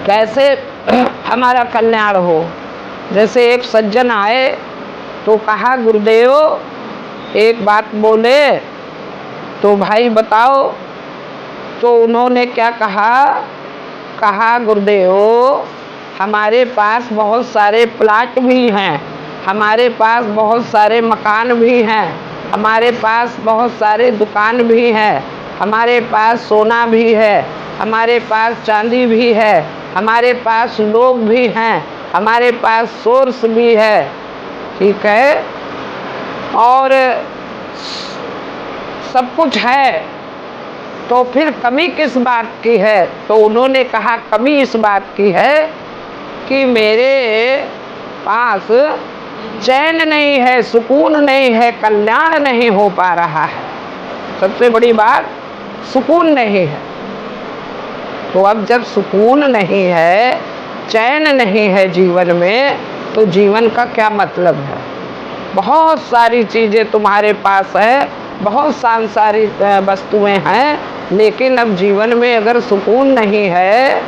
कैसे हमारा कल्याण हो। जैसे एक सज्जन आए तो कहा गुरुदेव एक बात बोले, तो भाई बताओ। तो उन्होंने क्या कहा गुरुदेव हमारे पास बहुत सारे प्लाट भी हैं, हमारे पास बहुत सारे मकान भी हैं, हमारे पास बहुत सारे दुकान भी हैं, हमारे पास सोना भी है, हमारे पास चांदी भी है, हमारे पास लोग भी हैं, हमारे पास सोर्स भी है, ठीक है, और सब कुछ है, तो फिर कमी किस बात की है। तो उन्होंने कहा कमी इस बात की है कि मेरे पास चैन नहीं है, सुकून नहीं है, कल्याण नहीं हो पा रहा है। सबसे बड़ी बात सुकून नहीं है। तो अब जब सुकून नहीं है, चैन नहीं है जीवन में, तो जीवन का क्या मतलब है। बहुत सारी चीज़ें तुम्हारे पास है, बहुत सांसारिक वस्तुएं हैं, लेकिन अब जीवन में अगर सुकून नहीं है,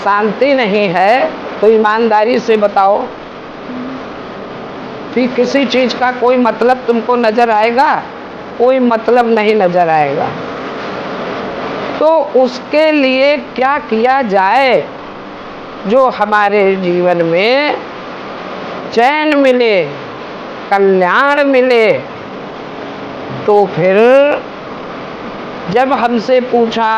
शांति नहीं है, तो ईमानदारी से बताओ फिर किसी चीज़ का कोई मतलब तुमको नज़र आएगा? कोई मतलब नहीं नज़र आएगा। तो उसके लिए क्या किया जाए जो हमारे जीवन में चैन मिले, कल्याण मिले। तो फिर जब हमसे पूछा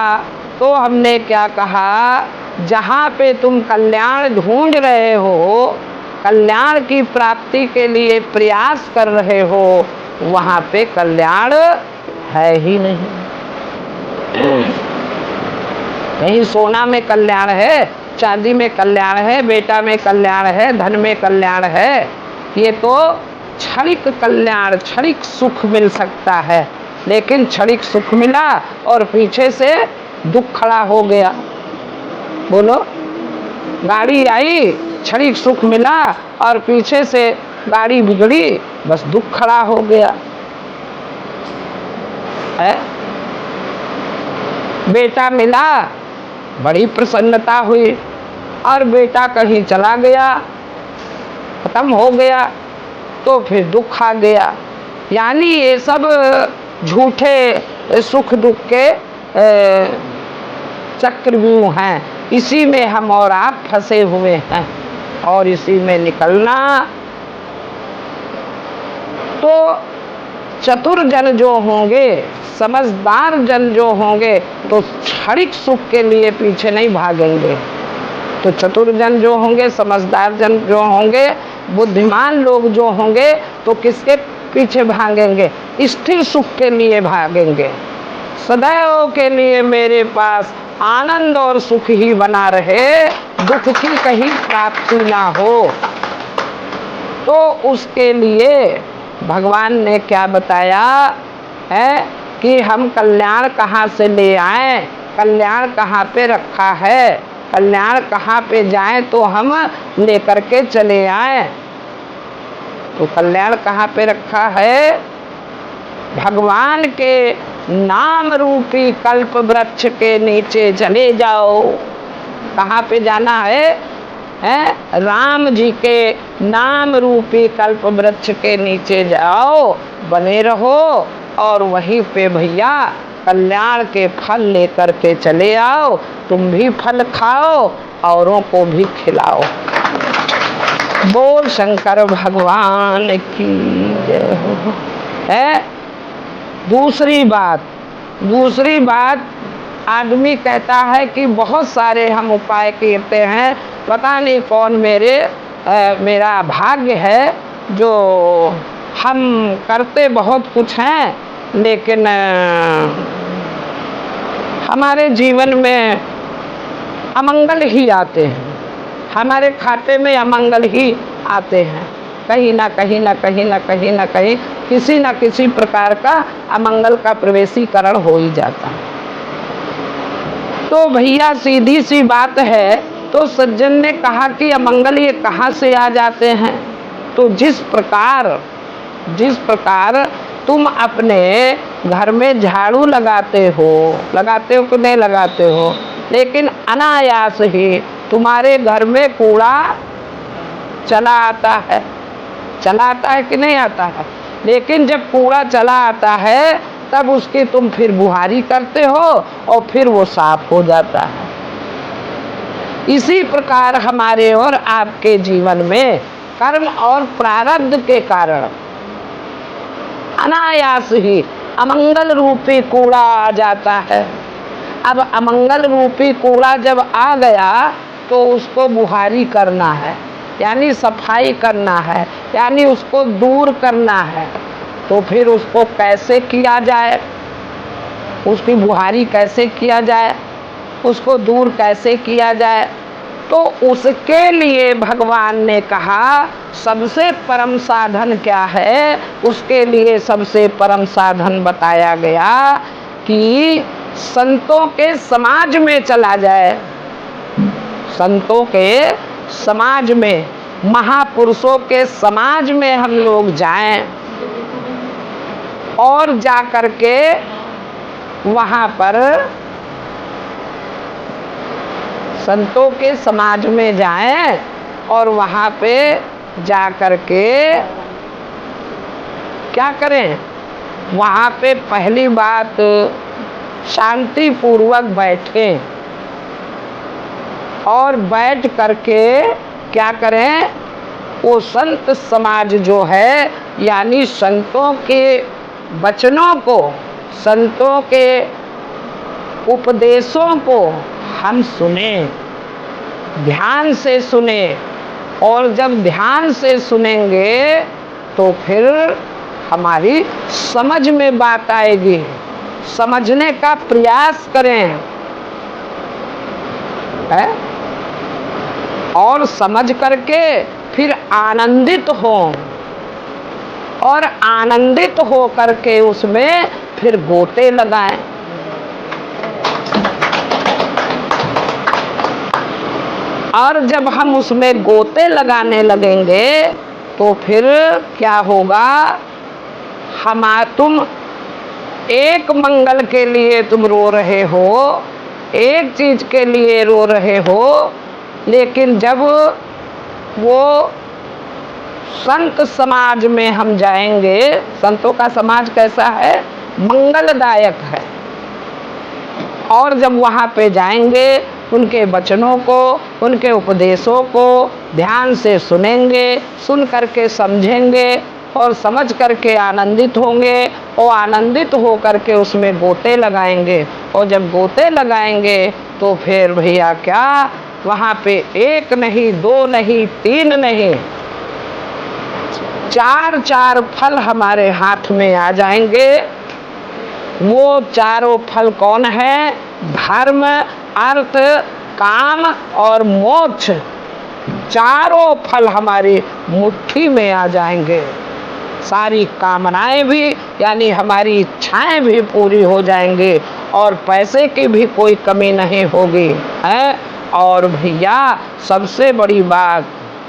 तो हमने क्या कहा, जहाँ पे तुम कल्याण ढूंढ रहे हो, कल्याण की प्राप्ति के लिए प्रयास कर रहे हो, वहाँ पे कल्याण है ही नहीं। कहीं सोना में कल्याण है, चांदी में कल्याण है, बेटा में कल्याण है, धन में कल्याण है। ये तो क्षणिक कल्याण, क्षणिक सुख मिल सकता है, लेकिन क्षणिक सुख मिला और पीछे से दुख खड़ा हो गया। बोलो, गाड़ी आई, क्षणिक सुख मिला और पीछे से गाड़ी बिगड़ी, बस दुख खड़ा हो गया है। बेटा मिला, बड़ी प्रसन्नता हुई, और बेटा कहीं चला गया, खत्म हो गया, तो फिर दुख आ गया। यानी ये सब झूठे सुख दुख के चक्रव्यूह हैं। इसी में हम और आप फंसे हुए हैं, और इसी में निकलना। तो चतुर जन जो होंगे, समझदार जन जो होंगे, तो क्षणिक सुख के लिए पीछे नहीं भागेंगे। तो चतुर जन जो होंगे, समझदार जन जो होंगे, बुद्धिमान लोग जो होंगे, तो किसके पीछे भागेंगे? स्थिर सुख के लिए भागेंगे। सदैव के लिए मेरे पास आनंद और सुख ही बना रहे, दुख की कहीं प्राप्ति ना हो। तो उसके लिए भगवान ने क्या बताया है कि हम कल्याण कहाँ से ले आए, कल्याण कहाँ पे रखा है, कल्याण कहाँ पे जाएं तो हम लेकर के चले आए। तो कल्याण कहाँ पे रखा है? भगवान के नाम रूपी कल्प वृक्ष के नीचे चले जाओ। कहाँ पे जाना है? राम जी के नाम रूपी कल्प वृक्ष के नीचे जाओ, बने रहो, और वहीं पे भैया कल्याण के फल लेकर के चले आओ। तुम भी फल खाओ, औरों को भी खिलाओ। बोल शंकर भगवान की जय हो। दूसरी बात आदमी कहता है कि बहुत सारे हम उपाय करते हैं, पता नहीं कौन मेरा भाग्य है जो हम करते बहुत कुछ हैं, लेकिन हमारे जीवन में अमंगल ही आते हैं, हमारे खाते में अमंगल ही आते हैं। कहीं ना कहीं किसी न किसी प्रकार का अमंगल का प्रवेशीकरण हो ही जाता है। तो भैया सीधी सी बात है। तो सज्जन ने कहा कि अमंगल ये कहाँ से आ जाते हैं? तो जिस प्रकार तुम अपने घर में झाड़ू लगाते हो कि नहीं लगाते हो? लेकिन अनायास ही तुम्हारे घर में कूड़ा चला आता है। चला आता है कि नहीं आता है? लेकिन जब कूड़ा चला आता है तब उसकी तुम फिर बुहारी करते हो और फिर वो साफ हो जाता है। इसी प्रकार हमारे और आपके जीवन में कर्म और प्रारब्ध के कारण अनायास ही अमंगल रूपी कूड़ा आ जाता है। अब अमंगल रूपी कूड़ा जब आ गया तो उसको बुहारी करना है, यानी सफाई करना है, यानी उसको दूर करना है। तो फिर उसको कैसे किया जाए, उसकी बुहारी कैसे किया जाए, उसको दूर कैसे किया जाए? तो उसके लिए भगवान ने कहा सबसे परम साधन क्या है? उसके लिए सबसे परम साधन बताया गया कि संतों के समाज में चला जाए। संतों के समाज में, महापुरुषों के समाज में हम लोग जाएं और जा कर के वहाँ पर संतों के समाज में जाएं और वहाँ पे जा कर के क्या करें? वहाँ पे पहली बात शांति पूर्वक बैठें और बैठ करके क्या करें? वो संत समाज जो है, यानी संतों के वचनों को, संतों के उपदेशों को हम सुने, ध्यान से सुने। और जब ध्यान से सुनेंगे तो फिर हमारी समझ में बात आएगी। समझने का प्रयास करें है? और समझ करके फिर आनंदित हो, और आनंदित हो करके उसमें फिर गोते लगाएं। और जब हम उसमें गोते लगाने लगेंगे तो फिर क्या होगा? तुम एक मंगल के लिए तुम रो रहे हो, एक चीज के लिए रो रहे हो, लेकिन जब वो संत समाज में हम जाएंगे, संतों का समाज कैसा है? मंगलदायक है। और जब वहाँ पे जाएंगे, उनके वचनों को, उनके उपदेशों को ध्यान से सुनेंगे, सुन करके समझेंगे और समझ करके आनंदित होंगे, और आनंदित हो करके उसमें गोते लगाएंगे। और जब गोते लगाएंगे तो फिर भैया क्या, वहाँ पे एक नहीं, दो नहीं, तीन नहीं, चार चार फल हमारे हाथ में आ जाएंगे। वो चारों फल कौन है? धर्म, अर्थ, काम और मोक्ष। चारों फल हमारी मुट्ठी में आ जाएंगे। सारी कामनाएं भी, यानी हमारी इच्छाएं भी पूरी हो जाएंगी और पैसे की भी कोई कमी नहीं होगी है। और भैया सबसे बड़ी बात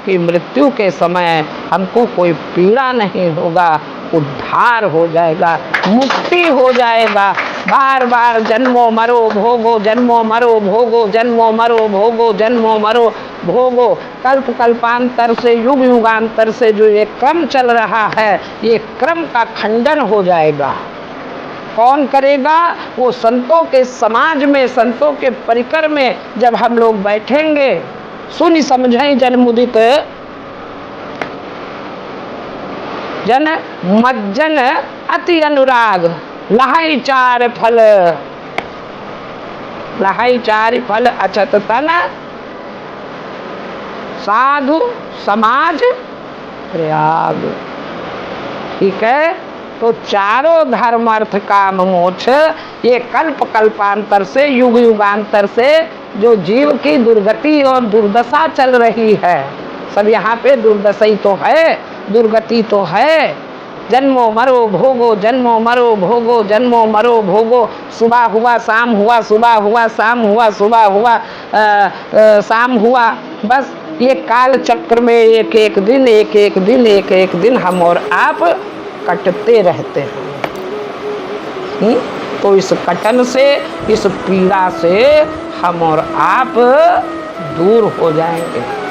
कि मृत्यु के समय हमको कोई पीड़ा नहीं होगा, उद्धार हो जाएगा, मुक्ति हो जाएगा। बार बार जन्मों मरो भोगो, जन्मों मरो भोगो, जन्मों मरो भोगो, जन्मों मरो भोगो। कल्प कल्पांतर से, युग युगांतर से जो ये क्रम चल रहा है, ये क्रम का खंडन हो जाएगा। कौन करेगा? वो संतों के समाज में, संतों के परिकर में जब हम लोग बैठेंगे। सुनि समझें जन मुदित जन मज्जन अति अनुराग, लहाई चार फल, लहाई चार फल अछत तन, साधु समाज प्रयाग। ठीक है? तो चारों धर्म अर्थ काम मोक्ष, ये कल्प कल्पांतर से, युग युगांतर से जो जीव की दुर्गति और दुर्दशा चल रही है, सब यहाँ पे दुर्दशा ही तो है, दुर्गति तो है। जन्मों मरो भोगो, जन्मों मरो भोगो, जन्मों मरो भोगो। सुबह हुआ शाम हुआ, सुबह हुआ शाम हुआ, सुबह हुआ शाम हुआ। बस ये काल चक्र में एक एक दिन, एक एक दिन, एक एक दिन हम और आप कटते रहते हैं। तो इस कटन से, इस पीड़ा से हम और आप दूर हो जाएंगे।